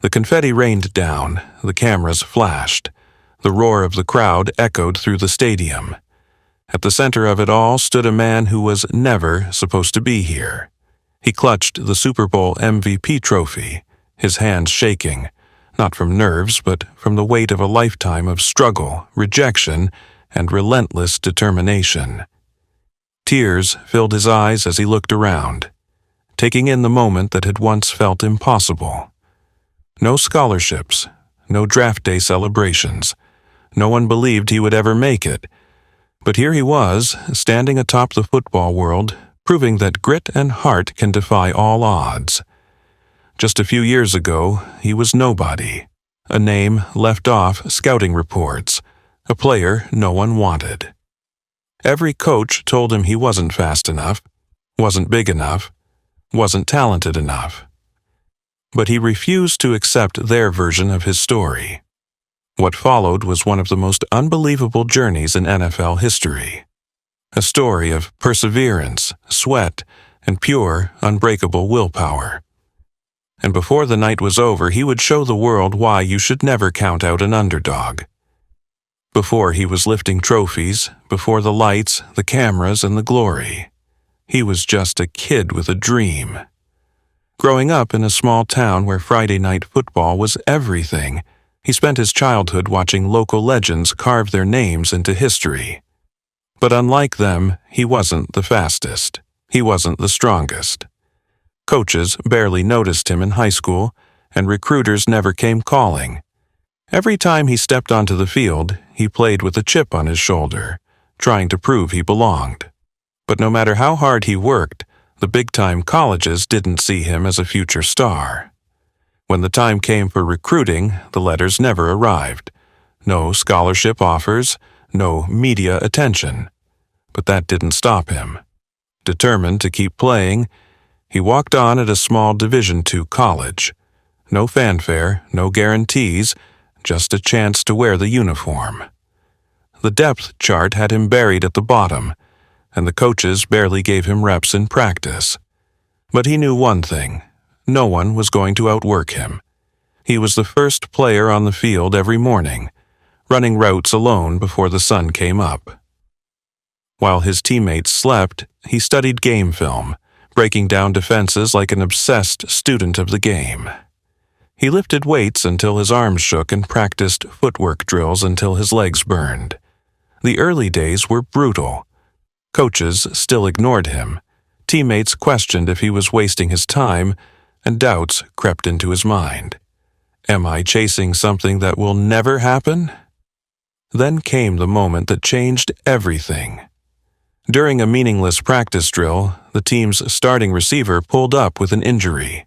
The confetti rained down, the cameras flashed. The roar of the crowd echoed through the stadium. At the center of it all stood a man who was never supposed to be here. He clutched the Super Bowl MVP trophy, his hands shaking, not from nerves but from the weight of a lifetime of struggle, rejection, and relentless determination. Tears filled his eyes as he looked around, taking in the moment that had once felt impossible. No scholarships, no draft day celebrations. No one believed he would ever make it. But here he was, standing atop the football world, proving that grit and heart can defy all odds. Just a few years ago, he was nobody, a name left off scouting reports, a player no one wanted. Every coach told him he wasn't fast enough, wasn't big enough, wasn't talented enough. But he refused to accept their version of his story. What followed was one of the most unbelievable journeys in NFL history. A story of perseverance, sweat, and pure, unbreakable willpower. And before the night was over, he would show the world why you should never count out an underdog. Before he was lifting trophies, before the lights, the cameras, and the glory, he was just a kid with a dream. Growing up in a small town where Friday night football was everything, he spent his childhood watching local legends carve their names into history. But unlike them, he wasn't the fastest. He wasn't the strongest. Coaches barely noticed him in high school, and recruiters never came calling. Every time he stepped onto the field, he played with a chip on his shoulder, trying to prove he belonged. But no matter how hard he worked, the big-time colleges didn't see him as a future star. When the time came for recruiting, the letters never arrived. No scholarship offers, no media attention. But that didn't stop him. Determined to keep playing, he walked on at a small Division II college. No fanfare, no guarantees, just a chance to wear the uniform. The depth chart had him buried at the bottom, and the coaches barely gave him reps in practice. But he knew one thing: no one was going to outwork him. He was the first player on the field every morning, running routes alone before the sun came up. While his teammates slept, he studied game film, breaking down defenses like an obsessed student of the game. He lifted weights until his arms shook and practiced footwork drills until his legs burned. The early days were brutal. Coaches still ignored him. Teammates questioned if he was wasting his time, and doubts crept into his mind. Am I chasing something that will never happen? Then came the moment that changed everything. During a meaningless practice drill, the team's starting receiver pulled up with an injury.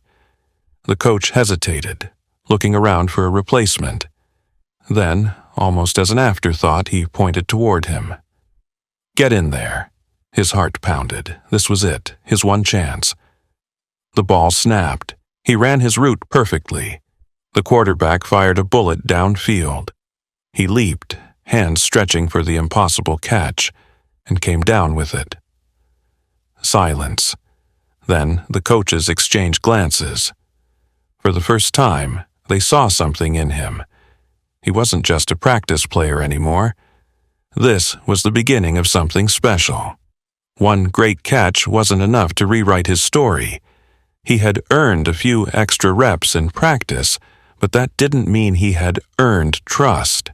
The coach hesitated, looking around for a replacement. Then, almost as an afterthought, he pointed toward him. "Get in there." His heart pounded. This was it, his one chance. The ball snapped. He ran his route perfectly. The quarterback fired a bullet downfield. He leaped, hands stretching for the impossible catch, and came down with it. Silence. Then the coaches exchanged glances. For the first time, they saw something in him. He wasn't just a practice player anymore. This was the beginning of something special. One great catch wasn't enough to rewrite his story. He had earned a few extra reps in practice, but that didn't mean he had earned trust.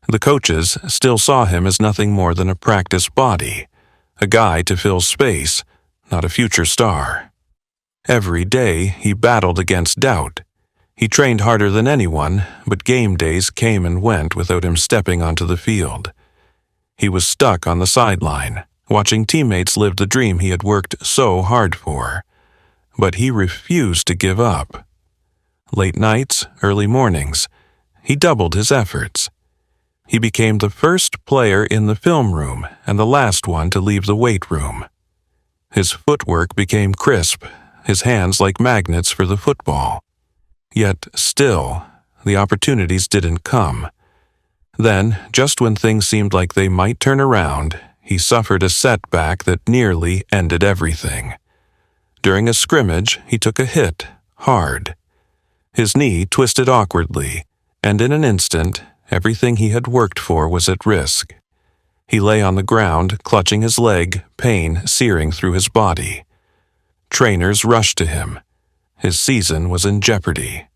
The coaches still saw him as nothing more than a practice body, a guy to fill space, not a future star. Every day he battled against doubt. He trained harder than anyone, but game days came and went without him stepping onto the field. He was stuck on the sideline, watching teammates live the dream he had worked so hard for. But he refused to give up. Late nights, early mornings, he doubled his efforts. He became the first player in the film room and the last one to leave the weight room. His footwork became crisp, his hands like magnets for the football. Yet still, the opportunities didn't come. Then, just when things seemed like they might turn around, he suffered a setback that nearly ended everything. During a scrimmage, he took a hit, hard. His knee twisted awkwardly, and in an instant, everything he had worked for was at risk. He lay on the ground, clutching his leg, pain searing through his body. Trainers rushed to him. His season was in jeopardy.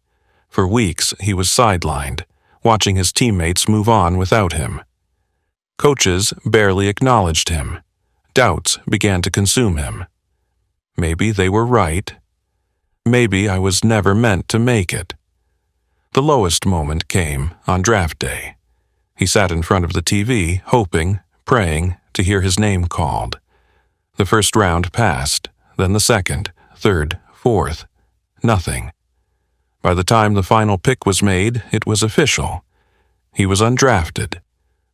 For weeks, he was sidelined, watching his teammates move on without him. Coaches barely acknowledged him. Doubts began to consume him. Maybe they were right. Maybe I was never meant to make it. The lowest moment came on draft day. He sat in front of the TV, hoping, praying to hear his name called. The first round passed, then the second, third, fourth. Nothing. By the time the final pick was made, it was official. He was undrafted.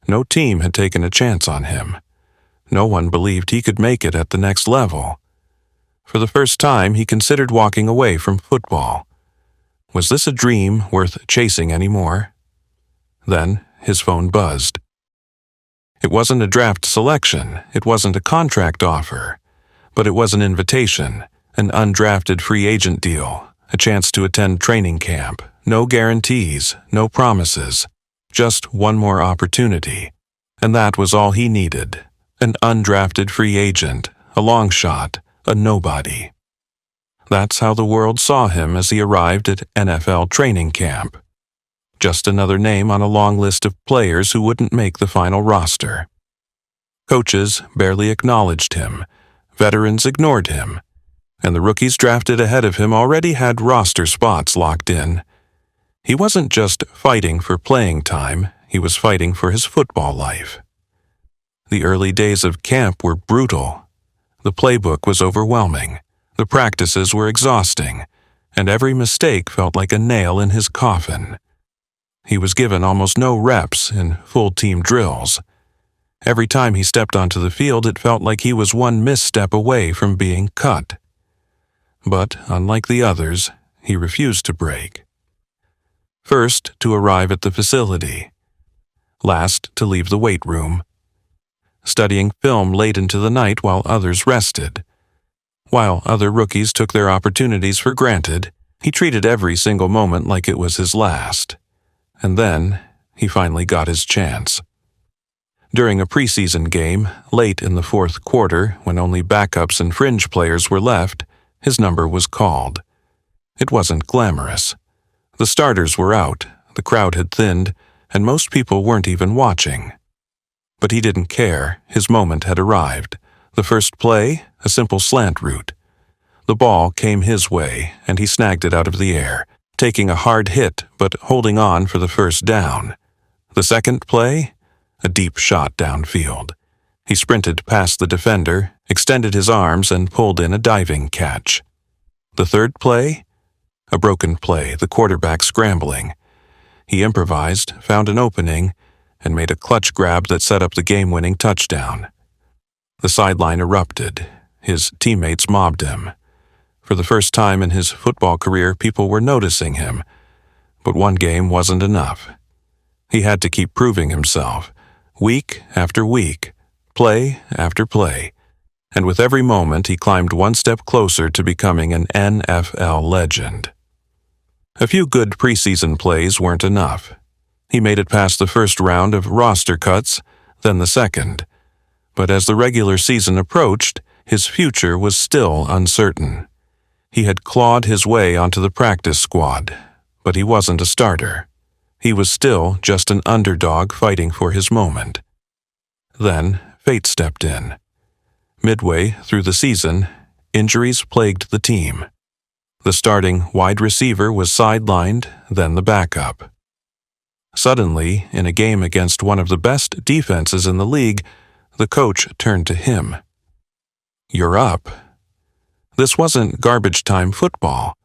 No team had taken a chance on him. No one believed he could make it at the next level. For the first time, he considered walking away from football. Was this a dream worth chasing anymore? Then his phone buzzed. It wasn't a draft selection, it wasn't a contract offer, but it was an invitation, an undrafted free agent deal, a chance to attend training camp. No guarantees, no promises, just one more opportunity. And that was all he needed. An undrafted free agent, a long shot, a nobody. That's how the world saw him as he arrived at NFL training camp. Just another name on a long list of players who wouldn't make the final roster. Coaches barely acknowledged him. Veterans ignored him. And the rookies drafted ahead of him already had roster spots locked in. He wasn't just fighting for playing time, he was fighting for his football life. The early days of camp were brutal. The playbook was overwhelming. The practices were exhausting, and every mistake felt like a nail in his coffin. He was given almost no reps in full team drills. Every time he stepped onto the field, it felt like he was one misstep away from being cut. But, unlike the others, he refused to break. First, to arrive at the facility. Last, to leave the weight room. Studying film late into the night while others rested. While other rookies took their opportunities for granted, he treated every single moment like it was his last. And then, he finally got his chance. During a preseason game, late in the fourth quarter, when only backups and fringe players were left, his number was called. It wasn't glamorous. The starters were out, the crowd had thinned, and most people weren't even watching. But he didn't care. His moment had arrived. The first play, a simple slant route. The ball came his way, and he snagged it out of the air, taking a hard hit but holding on for the first down. The second play, a deep shot downfield. He sprinted past the defender, extended his arms, and pulled in a diving catch. The third play, a broken play, the quarterback scrambling. He improvised, found an opening, and made a clutch grab that set up the game-winning touchdown. The sideline erupted. His teammates mobbed him. For the first time in his football career, people were noticing him. But one game wasn't enough. He had to keep proving himself, week after week, play after play. And with every moment, he climbed one step closer to becoming an NFL legend. A few good preseason plays weren't enough. He made it past the first round of roster cuts, then the second. But as the regular season approached, his future was still uncertain. He had clawed his way onto the practice squad, but he wasn't a starter. He was still just an underdog fighting for his moment. Then fate stepped in. Midway through the season, injuries plagued the team. The starting wide receiver was sidelined, then the backup. Suddenly, in a game against one of the best defenses in the league, the coach turned to him. "You're up." This wasn't garbage time football.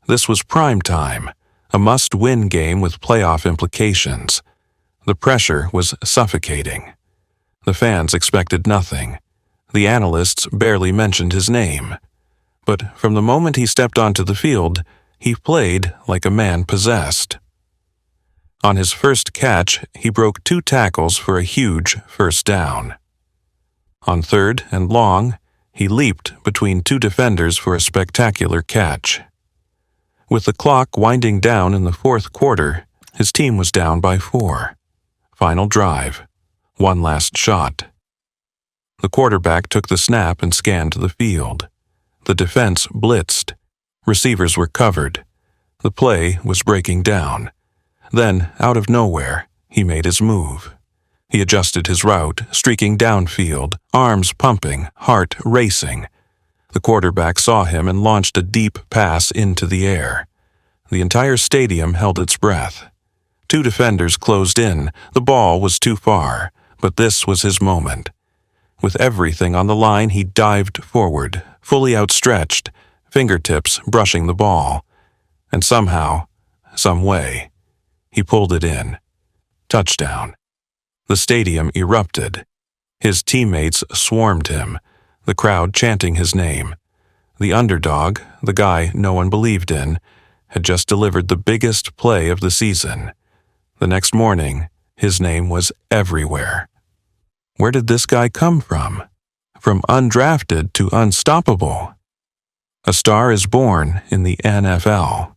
This was prime time, a must-win game with playoff implications. The pressure was suffocating. The fans expected nothing. The analysts barely mentioned his name. But from the moment he stepped onto the field, he played like a man possessed. On his first catch, he broke 2 tackles for a huge first down. On third and long, he leaped between 2 defenders for a spectacular catch. With the clock winding down in the fourth quarter, his team was down by 4. Final drive. One last shot. The quarterback took the snap and scanned the field. The defense blitzed. Receivers were covered. The play was breaking down. Then, out of nowhere, he made his move. He adjusted his route, streaking downfield, arms pumping, heart racing. The quarterback saw him and launched a deep pass into the air. The entire stadium held its breath. 2 defenders closed in. The ball was too far, but this was his moment. With everything on the line, he dived forward, fully outstretched, fingertips brushing the ball. And somehow, some way, he pulled it in. Touchdown. The stadium erupted. His teammates swarmed him, the crowd chanting his name. The underdog, the guy no one believed in, had just delivered the biggest play of the season. The next morning, his name was everywhere. Where did this guy come from? From undrafted to unstoppable. A star is born in the NFL.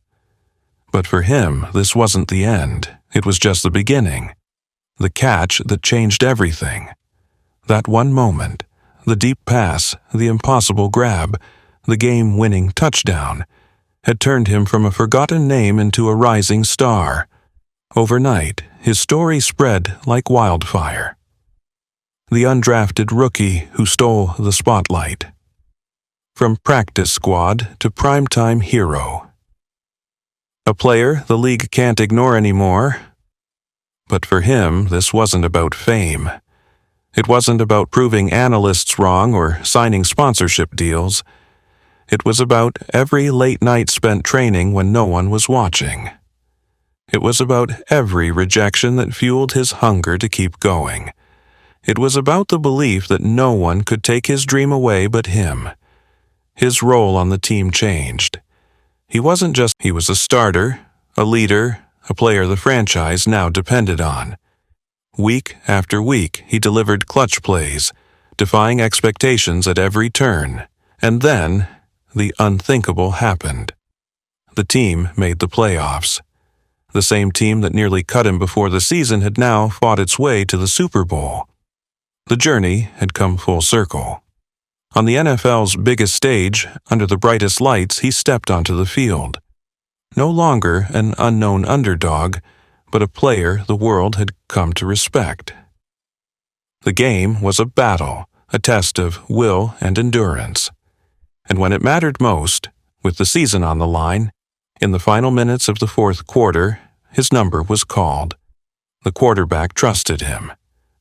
But for him, this wasn't the end. It was just the beginning. The catch that changed everything. That one moment, the deep pass, the impossible grab, the game-winning touchdown, had turned him from a forgotten name into a rising star. Overnight, his story spread like wildfire. The undrafted rookie who stole the spotlight. From practice squad to primetime hero. A player the league can't ignore anymore. But for him, this wasn't about fame. It wasn't about proving analysts wrong or signing sponsorship deals. It was about every late night spent training when no one was watching. It was about every rejection that fueled his hunger to keep going. It was about the belief that no one could take his dream away but him. His role on the team changed. He was a starter, a leader, a player the franchise now depended on. Week after week, he delivered clutch plays, defying expectations at every turn. And then, the unthinkable happened. The team made the playoffs. The same team that nearly cut him before the season had now fought its way to the Super Bowl. The journey had come full circle. On the NFL's biggest stage, under the brightest lights, he stepped onto the field. No longer an unknown underdog, but a player the world had come to respect. The game was a battle, a test of will and endurance. And when it mattered most, with the season on the line, in the final minutes of the fourth quarter, his number was called. The quarterback trusted him.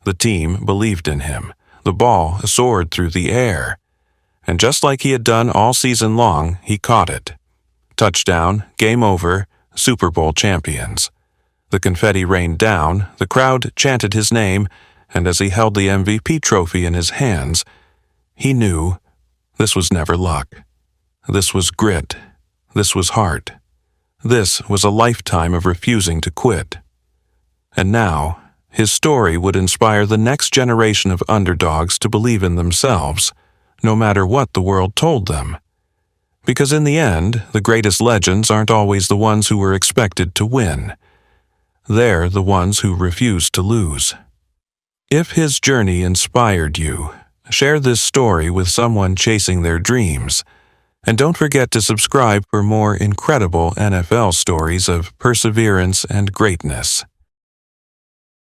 The team believed in him. The ball soared through the air. And just like he had done all season long, he caught it. Touchdown, game over, Super Bowl champions. The confetti rained down, the crowd chanted his name, and as he held the MVP trophy in his hands, he knew this was never luck. This was grit. This was heart. This was a lifetime of refusing to quit. And now, his story would inspire the next generation of underdogs to believe in themselves, no matter what the world told them. Because in the end, the greatest legends aren't always the ones who were expected to win. They're the ones who refuse to lose. If his journey inspired you, share this story with someone chasing their dreams. And don't forget to subscribe for more incredible NFL stories of perseverance and greatness.